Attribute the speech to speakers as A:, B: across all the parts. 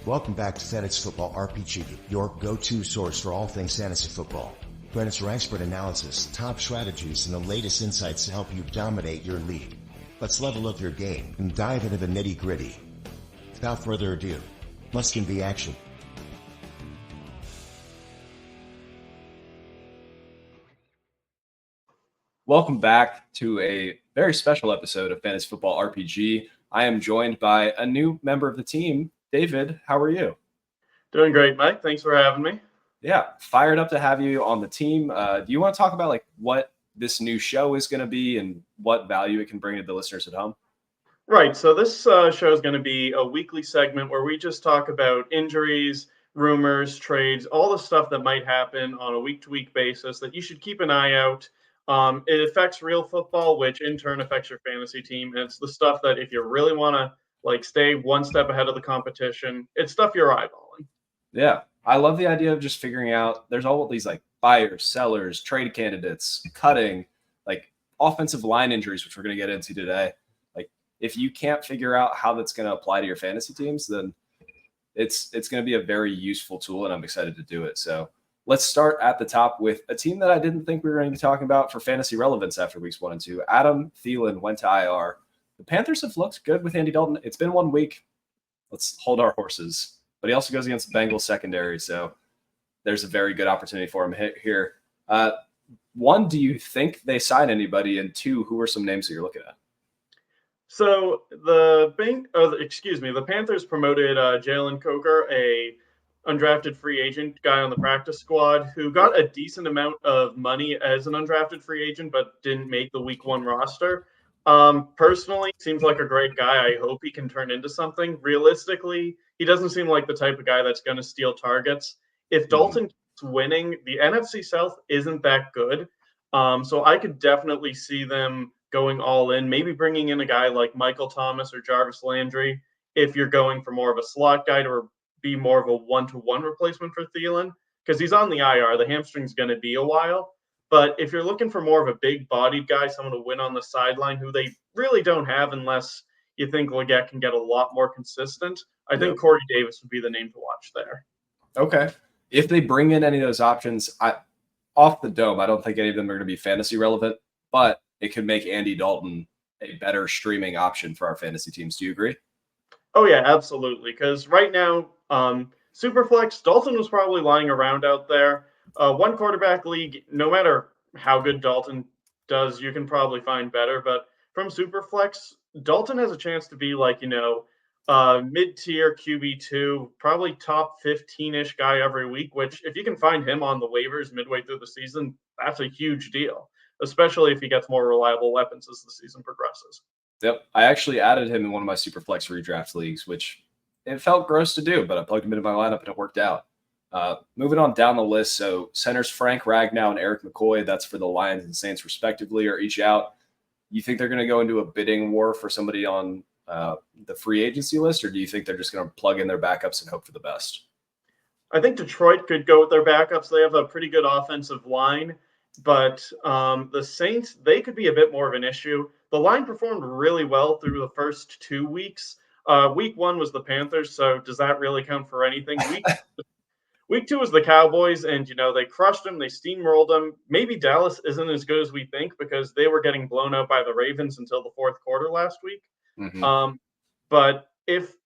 A: Welcome back to Fantasy Football RPG, your go-to source for all things fantasy football. Fantasy expert analysis, top strategies, and the latest insights to help you dominate your league. Let's level up your game and dive into the nitty-gritty. Without further ado, let's get the action.
B: Welcome back to a very special episode of Fantasy Football RPG. I am joined by a new member of the team. David, how are you?
C: Doing great, Mike. Thanks for having me.
B: Yeah, fired up to have you on the team. Do you want to talk about what this new show is going to be and what value it can bring to the listeners at home?
C: Right. So this show is going to be a weekly segment where we just talk about injuries, rumors, trades, all the stuff that might happen on a week-to-week basis that you should keep an eye out. It affects real football, which in turn affects your fantasy team. And it's the stuff that if you really want to stay one step ahead of the competition, it's stuff you're eyeballing.
B: Yeah. I love the idea of just figuring out there's all these buyers, sellers, trade candidates, cutting, offensive line injuries, which we're going to get into today. If you can't figure out how that's going to apply to your fantasy teams, then it's going to be a very useful tool, and I'm excited to do it. So let's start at the top with a team that I didn't think we were going to be talking about for fantasy relevance after weeks 1 and 2. Adam Thielen went to IR. The Panthers have looked good with Andy Dalton. It's been 1 week. Let's hold our horses. But he also goes against the Bengals secondary, so there's a very good opportunity for him here. 1, do you think they sign anybody? And 2, who are some names that you're looking at?
C: So the Panthers promoted Jalen Coker, a undrafted free agent guy on the practice squad who got a decent amount of money as an undrafted free agent, but didn't make the week 1 roster. Personally, seems like a great guy. I hope he can turn into something. Realistically, he doesn't seem like the type of guy that's going to steal targets. If Dalton keeps winning, the NFC South isn't that good. So I could definitely see them going all in, maybe bringing in a guy like Michael Thomas or Jarvis Landry if you're going for more of a slot guy to be more of a one-to-one replacement for Thielen, because he's on the IR. The hamstring's going to be a while. But if you're looking for more of a big-bodied guy, someone to win on the sideline, who they really don't have unless you think Leggett can get a lot more consistent, I think Corey Davis would be the name to watch there.
B: Okay. If they bring in any of those options, off the dome, I don't think any of them are going to be fantasy relevant, but it could make Andy Dalton a better streaming option for our fantasy teams. Do you agree?
C: Oh, yeah, absolutely. Because right now, Superflex, Dalton was probably lying around out there. One quarterback league, no matter how good Dalton does, you can probably find better. But from Superflex, Dalton has a chance to be mid-tier QB2, probably top 15-ish guy every week, which if you can find him on the waivers midway through the season, that's a huge deal, especially if he gets more reliable weapons as the season progresses.
B: Yep. I actually added him in one of my Superflex redraft leagues, which it felt gross to do, but I plugged him into my lineup and it worked out. Moving on down the list, so centers Frank Ragnow and Eric McCoy, that's for the Lions and Saints respectively, are each out. You think they're going to go into a bidding war for somebody on the free agency list, or do you think they're just going to plug in their backups and hope for the best?
C: I think Detroit could go with their backups. They have a pretty good offensive line, but the Saints, they could be a bit more of an issue. The line performed really well through the first 2 weeks. Week 1 was the Panthers, so does that really count for anything? Week 2 was the Cowboys, and, they crushed them. They steamrolled them. Maybe Dallas isn't as good as we think because they were getting blown out by the Ravens until the fourth quarter last week. Mm-hmm. But if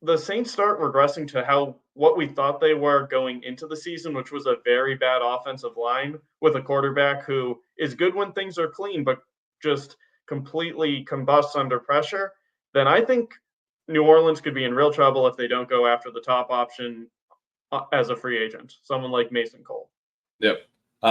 C: the Saints start regressing to what we thought they were going into the season, which was a very bad offensive line with a quarterback who is good when things are clean, but just completely combusts under pressure, then I think New Orleans could be in real trouble if they don't go after the top option as a free agent, someone like Mason Cole.
B: Yep.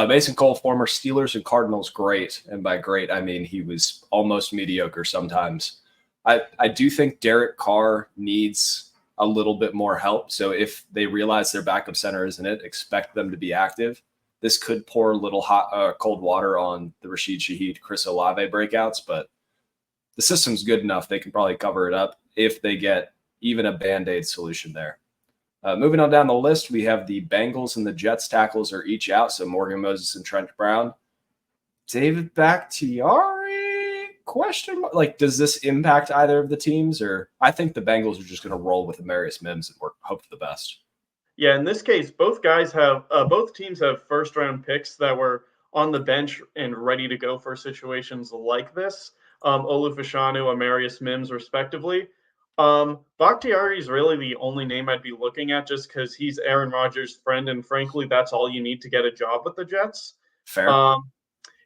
B: Mason Cole, former Steelers and Cardinals great, and by great, I mean he was almost mediocre sometimes. I do think Derek Carr needs a little bit more help, so if they realize their backup center isn't it, expect them to be active. This could pour a little cold water on the Rashid Shaheed, Chris Olave breakouts, but the system's good enough. They can probably cover it up if they get even a Band-Aid solution there. Moving on down the list, we have the Bengals and the Jets tackles are each out, so Morgan Moses and Trent Brown. David Bakhtiari, question mark. Like, does this impact either of the teams? Or I think the Bengals are just going to roll with Amarius Mims and hope for the best.
C: Yeah, in this case, both teams have first round picks that were on the bench and ready to go for situations like this. Olu Fashanu, Amarius Mims, respectively. Bakhtiari is really the only name I'd be looking at just because he's Aaron Rodgers' friend, and frankly, that's all you need to get a job with the Jets.
B: Fair.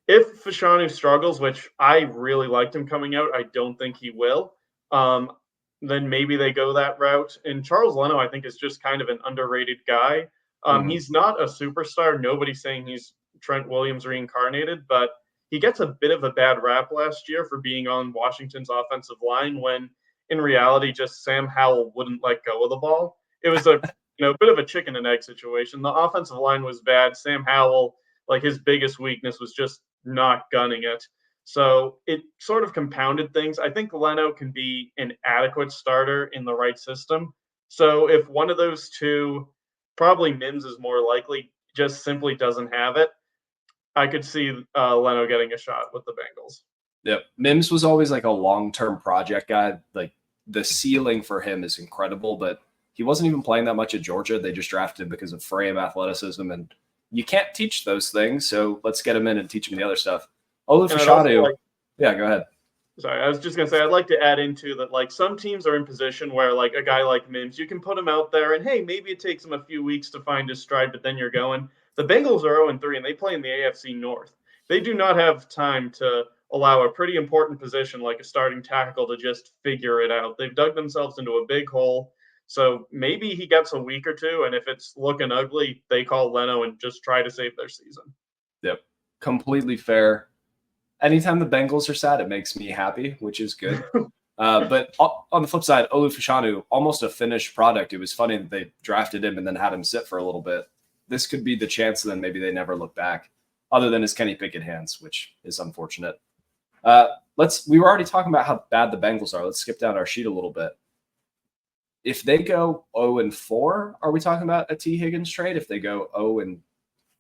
C: If Fashanu struggles, which I really liked him coming out, I don't think he will. Then maybe they go that route. And Charles Leno, I think, is just kind of an underrated guy. He's not a superstar. Nobody's saying he's Trent Williams reincarnated, but he gets a bit of a bad rap last year for being on Washington's offensive line when in reality just Sam Howell wouldn't let go of the ball. It was a bit of a chicken and egg situation. The offensive line was bad. Sam Howell, like his biggest weakness was just not gunning it. So it sort of compounded things. I think Leno can be an adequate starter in the right system. So if one of those two, probably Mims is more likely, just simply doesn't have it, I could see Leno getting a shot with the Bengals.
B: Yep. Mims was always like a long-term project guy. Like the ceiling for him is incredible, but he wasn't even playing that much at Georgia. They just drafted him because of frame, athleticism, and you can't teach those things. So let's get him in and teach him the other stuff. Olu Fashanu. Yeah, go ahead.
C: Sorry, I was just going to say, I'd like to add into that, like, some teams are in position where, like, a guy like Mims, you can put him out there, and, hey, maybe it takes him a few weeks to find his stride, but then you're going. The Bengals are 0-3, and they play in the AFC North. They do not have time to allow a pretty important position like a starting tackle to just figure it out. They've dug themselves into a big hole. So maybe he gets a week or two, and if it's looking ugly, they call Leno and just try to save their season.
B: Yep, completely fair. Anytime the Bengals are sad, it makes me happy, which is good. But on the flip side, Olu Fashanu, almost a finished product. It was funny that they drafted him and then had him sit for a little bit. This could be the chance, and then maybe they never look back, other than his Kenny Pickett hands, which is unfortunate. We were already talking about how bad the Bengals are. Let's skip down our sheet a little bit. If they go 0-4, are we talking about a T. Higgins trade? If they go 0-5,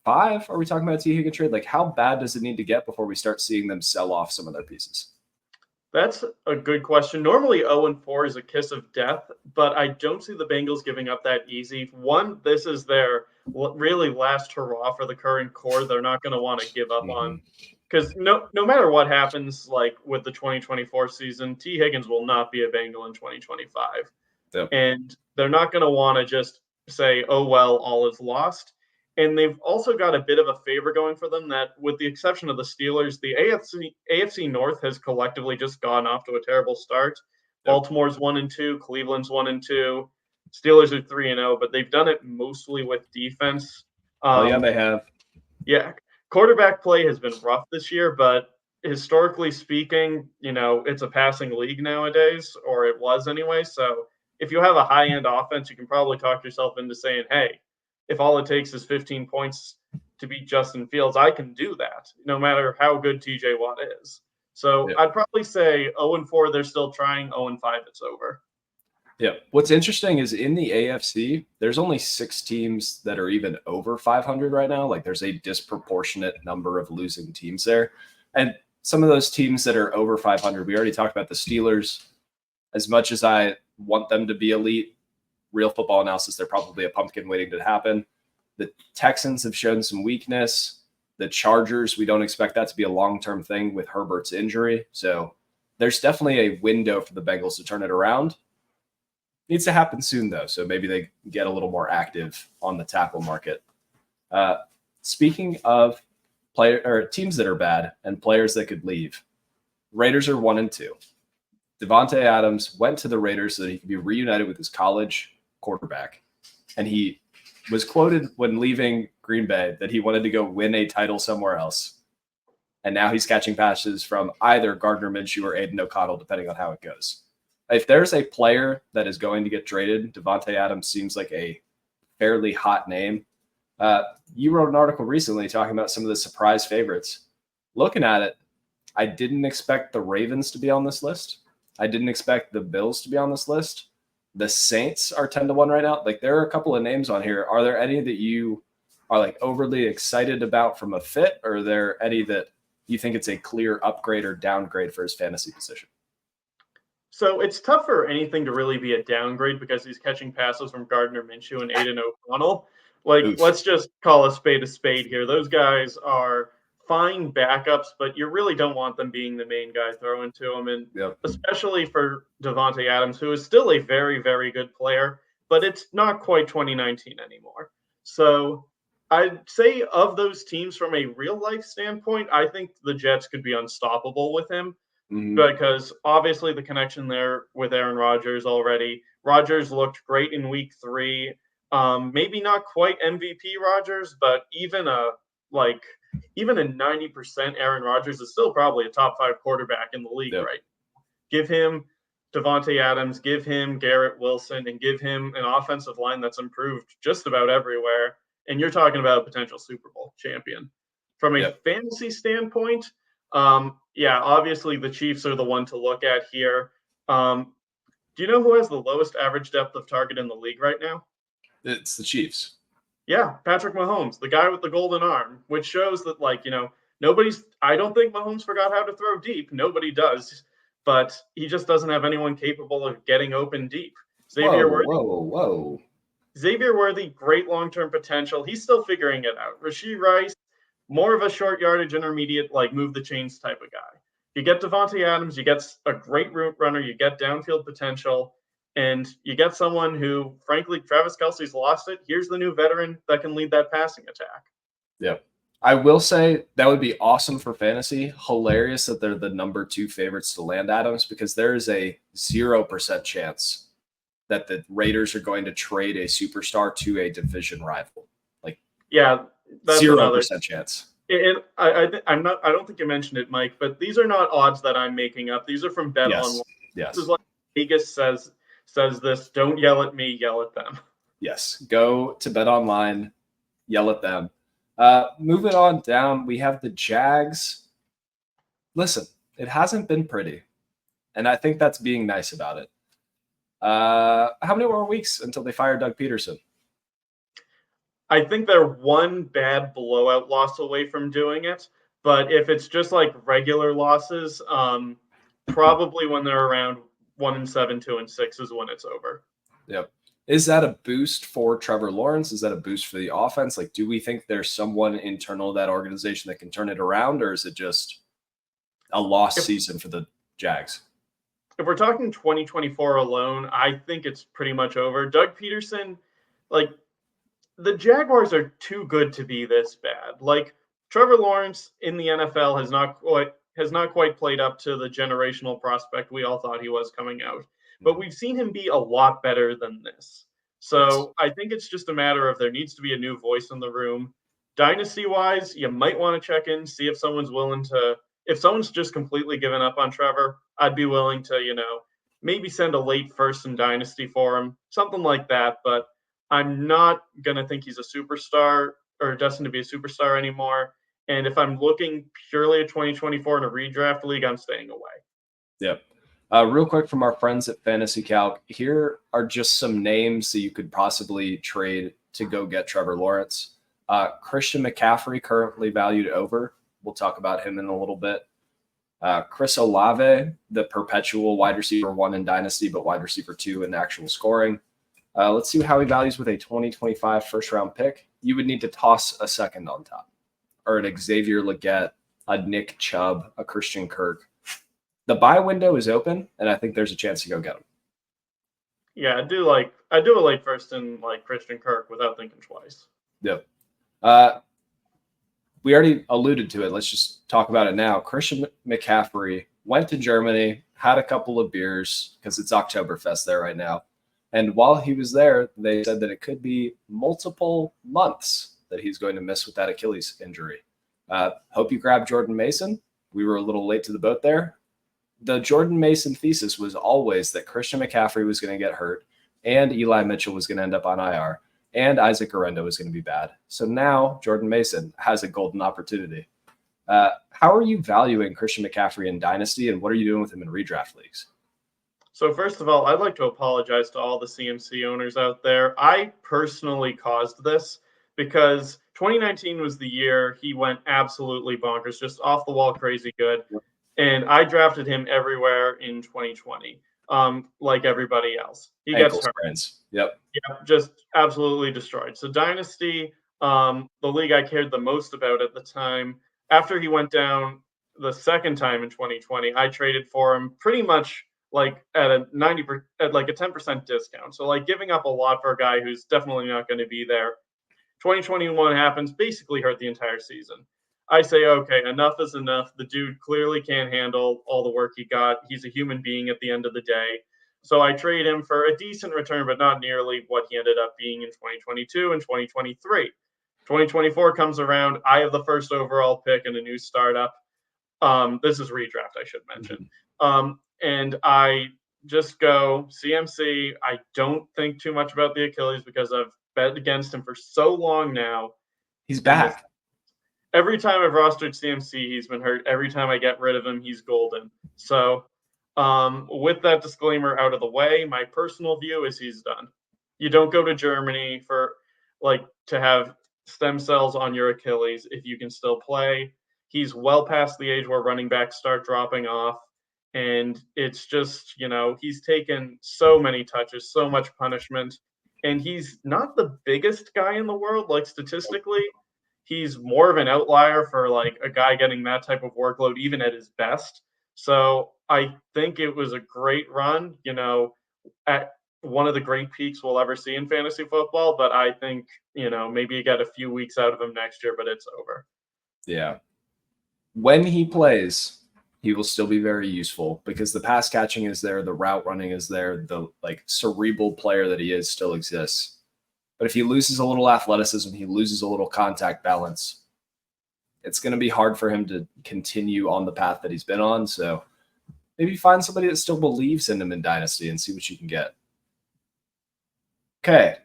B: are we talking about a T. Higgins trade? Like, how bad does it need to get before we start seeing them sell off some of their pieces?
C: That's a good question. Normally 0-4 is a kiss of death, but I don't see the Bengals giving up that easy. One, this is their really last hurrah for the current core. They're not going to want to give up on, because no matter what happens, like with the 2024 season, T. Higgins will not be a Bengal in 2025.
B: Yep.
C: And they're not going to want to just say, oh, well, all is lost. And they've also got a bit of a favor going for them that, with the exception of the Steelers, the AFC North has collectively just gone off to a terrible start. Yep. Baltimore's 1-2, Cleveland's 1-2, Steelers are 3-0, but they've done it mostly with defense.
B: Yeah, they have.
C: Yeah, quarterback play has been rough this year, but historically speaking, it's a passing league nowadays, or it was anyway. So if you have a high-end offense, you can probably talk yourself into saying, hey, if all it takes is 15 points to beat Justin Fields, I can do that, no matter how good TJ Watt is. So yeah. I'd probably say 0-4, they're still trying. 0-5, it's over.
B: Yeah. What's interesting is in the AFC, there's only 6 teams that are even over 500 right now. Like, there's a disproportionate number of losing teams there. And some of those teams that are over 500, we already talked about the Steelers. As much as I want them to be elite, real football analysis, they're probably a pumpkin waiting to happen. The Texans have shown some weakness. The Chargers, we don't expect that to be a long-term thing with Herbert's injury. So there's definitely a window for the Bengals to turn it around. Needs to happen soon, though, so maybe they get a little more active on the tackle market. Speaking of teams that are bad and players that could leave, Raiders are 1-2. Davante Adams went to the Raiders so that he could be reunited with his college quarterback. And he was quoted when leaving Green Bay that he wanted to go win a title somewhere else. And now he's catching passes from either Gardner Minshew or Aiden O'Connell, depending on how it goes. If there's a player that is going to get traded, Davante Adams seems like a fairly hot name. You wrote an article recently talking about some of the surprise favorites. Looking at it, I didn't expect the Ravens to be on this list. I didn't expect the Bills to be on this list. The Saints are 10-1 right now. Like, there are a couple of names on here. Are there any that you are like overly excited about from a fit, or are there any that you think it's a clear upgrade or downgrade for his fantasy position?
C: So it's tough for anything to really be a downgrade because he's catching passes from Gardner Minshew and Aiden O'Connell. Like,
B: Oof.
C: let's just call a spade here. Those guys are fine backups, but you really don't want them being the main guy throwing to them. And
B: Yep.
C: especially for Davante Adams, who is still a very, very good player, but it's not quite 2019 anymore. So I'd say of those teams from a real life standpoint, I think the Jets could be unstoppable with him.
B: Mhm.
C: Because obviously the connection there with Aaron Rodgers already. Rodgers looked great in week 3. Maybe not quite MVP Rodgers, but even a 90% Aaron Rodgers is still probably a top 5 quarterback in the league,
B: Yep.
C: right? Give him Davante Adams, give him Garrett Wilson, and give him an offensive line that's improved just about everywhere. And you're talking about a potential Super Bowl champion. From a
B: Yep.
C: fantasy standpoint, yeah, obviously the Chiefs are the one to look at here. Do you know who has the lowest average depth of target in the league right now?
B: It's the Chiefs.
C: Yeah, Patrick Mahomes, the guy with the golden arm, which shows that, I don't think Mahomes forgot how to throw deep. Nobody does, but he just doesn't have anyone capable of getting open deep.
B: Whoa.
C: Xavier Worthy, great long-term potential. He's still figuring it out. Rashee Rice, more of a short yardage intermediate, move the chains type of guy. You get Davante Adams, you get a great route runner, you get downfield potential, and you get someone who, frankly, Travis Kelce's lost it. Here's the new veteran that can lead that passing attack.
B: Yep. I will say that would be awesome for fantasy. Hilarious that they're the number 2 favorites to land Adams, because there is a 0% chance that the Raiders are going to trade a superstar to a division rival.
C: Yeah, that's
B: 0% chance.
C: And I don't think you mentioned it, Mike, but these are not odds that I'm making up. These are from Bet Online.
B: Yes.
C: This is like Vegas says this. Don't yell at me, yell at them.
B: Yes. Go to Bet Online, yell at them. Moving on down, we have the Jags. Listen, it hasn't been pretty, and I think that's being nice about it. How many more weeks until they fire Doug Peterson?
C: I think they're one bad blowout loss away from doing it. But if it's just like regular losses, probably when they're around 1-7, 2-6 is when it's over.
B: Yep. Is that a boost for Trevor Lawrence? Is that a boost for the offense? Do we think there's someone internal to that organization that can turn it around, or is it just a lost season for the Jags?
C: If we're talking 2024 alone, I think it's pretty much over. Doug Peterson, the Jaguars are too good to be this bad. Trevor Lawrence in the NFL has not quite played up to the generational prospect we all thought he was coming out. But we've seen him be a lot better than this. So I think it's just a matter of there needs to be a new voice in the room. Dynasty-wise, you might want to check in, see if someone's willing to – if someone's just completely given up on Trevor, I'd be willing to, maybe send a late first in Dynasty for him, something like that. But I'm not going to think he's a superstar or destined to be a superstar anymore. And if I'm looking purely at 2024 in a redraft league, I'm staying away.
B: Yep. Real quick from our friends at Fantasy Calc, here are just some names that you could possibly trade to go get Trevor Lawrence. Christian McCaffrey, currently valued over. We'll talk about him in a little bit. Chris Olave, the perpetual wide receiver 1 in Dynasty, but wide receiver 2 in actual scoring. Let's see how he values with a 2025 first-round pick. You would need to toss a second on top, or an Xavier Legette, a Nick Chubb, a Christian Kirk. The buy window is open, and I think there's a chance to go get him.
C: Yeah, I do a late first in Christian Kirk without thinking twice.
B: Yep. We already alluded to it. Let's just talk about it now. Christian McCaffrey went to Germany, had a couple of beers because it's Oktoberfest there right now. And while he was there, they said that it could be multiple months that he's going to miss with that Achilles injury. Hope you grabbed Jordan Mason. We were a little late to the boat there. The Jordan Mason thesis was always that Christian McCaffrey was going to get hurt and Eli Mitchell was going to end up on IR and Isaac Arendo was going to be bad. So now Jordan Mason has a golden opportunity. How are you valuing Christian McCaffrey in Dynasty, and what are you doing with him in redraft leagues?
C: So first of all, I'd like to apologize to all the CMC owners out there. I personally caused this. because 2019 was the year he went absolutely bonkers, just off the wall crazy good. And I drafted him everywhere in 2020, like everybody else. He
B: Ankle
C: gets hurt.
B: sprains. Yep.
C: Yeah, just absolutely destroyed. So Dynasty, the league I cared the most about at the time, after he went down the second time in 2020, I traded for him pretty much like at a 90% at like a 10% discount. So like giving up a lot for a guy who's definitely not going to be there. 2021 happens, basically hurt the entire season. I say, okay, enough is enough. The dude clearly can't handle all the work he got. He's a human being at the end of the day. So I trade him for a decent return, but not nearly what he ended up being in 2022 and 2023. 2024 comes around. I have the first overall pick in a new startup. This is redraft, I should mention. And I just go CMC. I don't think too much about the Achilles because I've bet against him for so long now.
B: He's back.
C: Every time I've rostered CMC, he's been hurt. Every time I get rid of him, he's golden. So with that disclaimer out of the way, my personal view is he's done. You don't go to Germany for to have stem cells on your Achilles if you can still play. He's well past the age where running backs start dropping off. And it's just, he's taken so many touches, so much punishment. And he's not the biggest guy in the world, statistically. He's more of an outlier for a guy getting that type of workload, even at his best. So I think it was a great run, at one of the great peaks we'll ever see in fantasy football. But I think, maybe you get a few weeks out of him next year, but it's over.
B: Yeah. When he plays, he will still be very useful because the pass catching is there, the route running is there, the cerebral player that he is still exists. But if he loses a little athleticism, he loses a little contact balance, it's going to be hard for him to continue on the path that he's been on. So maybe find somebody that still believes in him in Dynasty and see what you can get. Okay.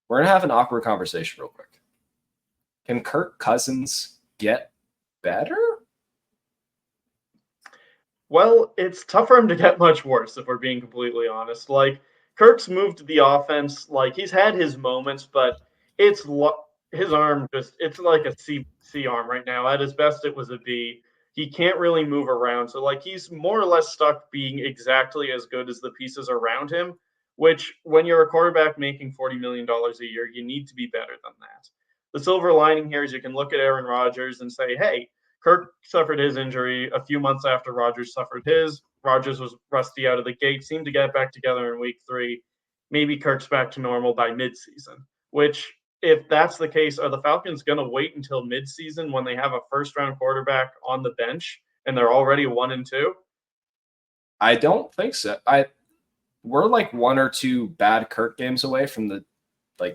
B: We're going to have an awkward conversation real quick. Can Kirk Cousins get better?
C: Well, it's tough for him to get much worse, if we're being completely honest. Kirk's moved the offense. He's had his moments, but it's his arm it's like a C arm right now. At his best, it was a B. He can't really move around. So, he's more or less stuck being exactly as good as the pieces around him, which when you're a quarterback making $40 million a year, you need to be better than that. The silver lining here is you can look at Aaron Rodgers and say, hey, Kirk suffered his injury a few months after Rodgers suffered his. Rodgers was rusty out of the gate, seemed to get back together in week 3. Maybe Kirk's back to normal by midseason, which, if that's the case, are the Falcons going to wait until midseason when they have a first-round quarterback on the bench and they're already 1-2?
B: I don't think so. We're 1 or 2 bad Kirk games away from the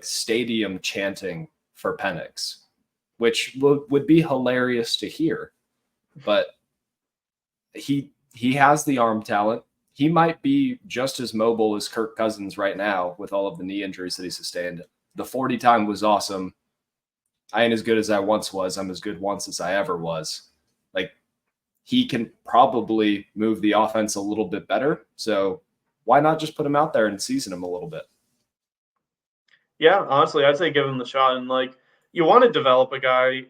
B: stadium chanting for Penix, which would be hilarious to hear. But he has the arm talent. He might be just as mobile as Kirk Cousins right now with all of the knee injuries that he sustained. The 40 time was awesome. I ain't as good as I once was. I'm as good once as I ever was. He can probably move the offense a little bit better. So why not just put him out there and season him a little bit?
C: Yeah, honestly, I'd say give him the shot. And you want to develop a guy.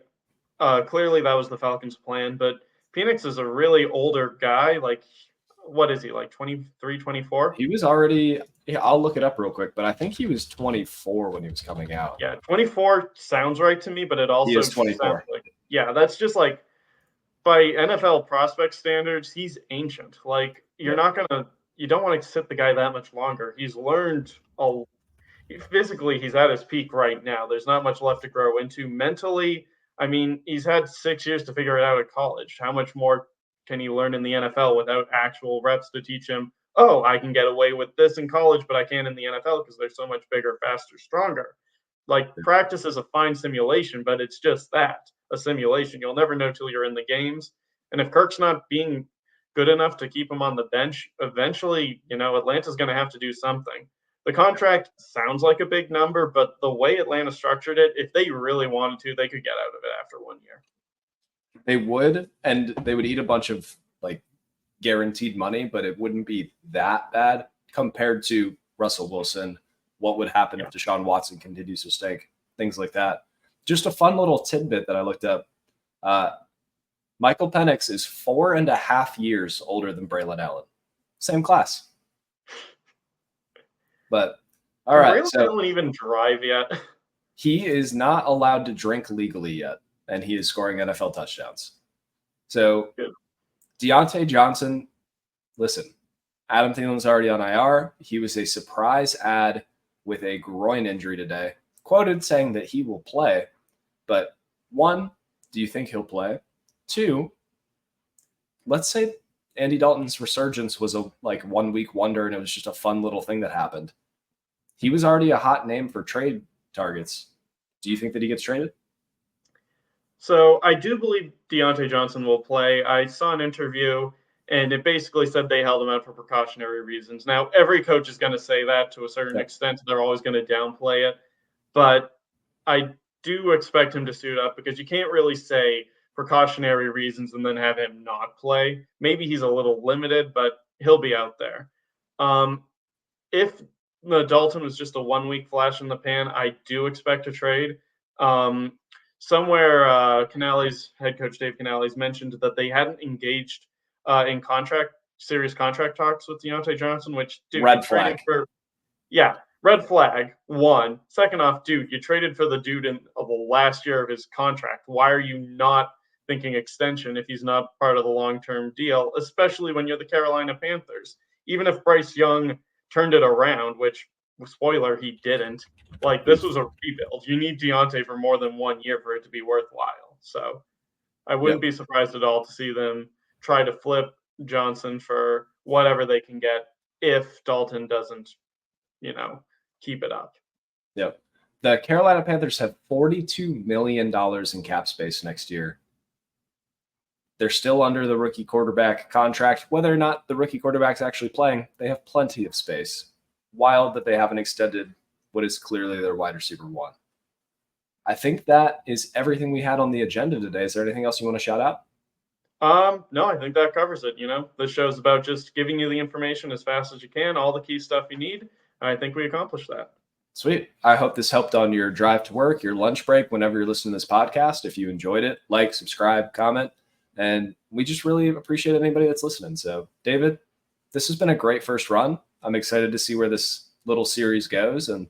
C: Clearly, that was the Falcons' plan. But Penix is a really older guy. What is he, 23, 24?
B: He was already – I'll look it up real quick, but I think he was 24 when he was coming out.
C: Yeah, 24 sounds right to me, but it also –
B: He is 24.
C: That's just by NFL prospect standards, he's ancient. You're not going to – you don't want to sit the guy that much longer. He's learned physically, he's at his peak right now. There's not much left to grow into. Mentally, I mean, he's had 6 years to figure it out at college. How much more can he learn in the NFL without actual reps to teach him, oh, I can get away with this in college, but I can't in the NFL because they're so much bigger, faster, stronger. Practice is a fine simulation, but it's just that, a simulation. You'll never know till you're in the games. And if Kirk's not being good enough to keep him on the bench, eventually, Atlanta's going to have to do something. The contract sounds like a big number, but the way Atlanta structured it, if they really wanted to, they could get out of it after 1 year.
B: They would, and they would eat a bunch of guaranteed money, but it wouldn't be that bad compared to Russell Wilson. What would happen if Deshaun Watson continues to stink? things like that. Just a fun little tidbit that I looked up. Michael Penix is 4.5 years older than Braylon Allen. Same class. But all right.
C: Braylon
B: So
C: Allen even drive yet?
B: he is not allowed to drink legally yet, and he is scoring NFL touchdowns. So
C: Good.
B: Deontay Johnson, listen, Adam Thielen's already on IR. He was a surprise add with a groin injury today, quoted saying that he will play. But one, do you think he'll play? Two, let's say Andy Dalton's resurgence was a 1 week wonder and it was just a fun little thing that happened. He was already a hot name for trade targets. Do you think that he gets traded?
C: So I do believe Deontay Johnson will play. I saw an interview, and it basically said they held him out for precautionary reasons. Now, every coach is going to say that to a certain extent. They're always going to downplay it. But I do expect him to suit up because you can't really say precautionary reasons and then have him not play. Maybe he's a little limited, but he'll be out there. If Dalton was just a 1 week flash in the pan, I do expect a trade. Somewhere, Canales, head coach Dave Canales, mentioned that they hadn't engaged in serious contract talks with Deontay Johnson, which, dude,
B: red flag.
C: Red flag, one. Second off, dude, you traded for the dude in the last year of his contract. Why are you not thinking extension if he's not part of the long-term deal, especially when you're the Carolina Panthers? Even if Bryce Young turned it around, which, spoiler, he didn't. This was a rebuild. You need Deontay for more than 1 year for it to be worthwhile. So I wouldn't be surprised at all to see them try to flip Johnson for whatever they can get if Dalton doesn't, keep it up.
B: Yep. The Carolina Panthers have $42 million in cap space next year. They're still under the rookie quarterback contract. Whether or not the rookie quarterback's actually playing, they have plenty of space. Wild that they haven't extended what is clearly their wide receiver one. I think that is everything we had on the agenda today. Is there anything else you want to shout out?
C: No, I think that covers it. This show's about just giving you the information as fast as you can, all the key stuff you need. I think we accomplished that.
B: Sweet. I hope this helped on your drive to work, your lunch break, whenever you're listening to this podcast. If you enjoyed it, like, subscribe, comment, and we just really appreciate anybody that's listening. So, David, this has been a great first run. I'm excited to see where this little series goes, and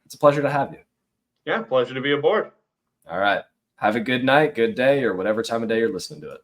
B: it's a pleasure to have you.
C: Yeah, pleasure to be aboard.
B: All right. Have a good night, good day, or whatever time of day you're listening to it.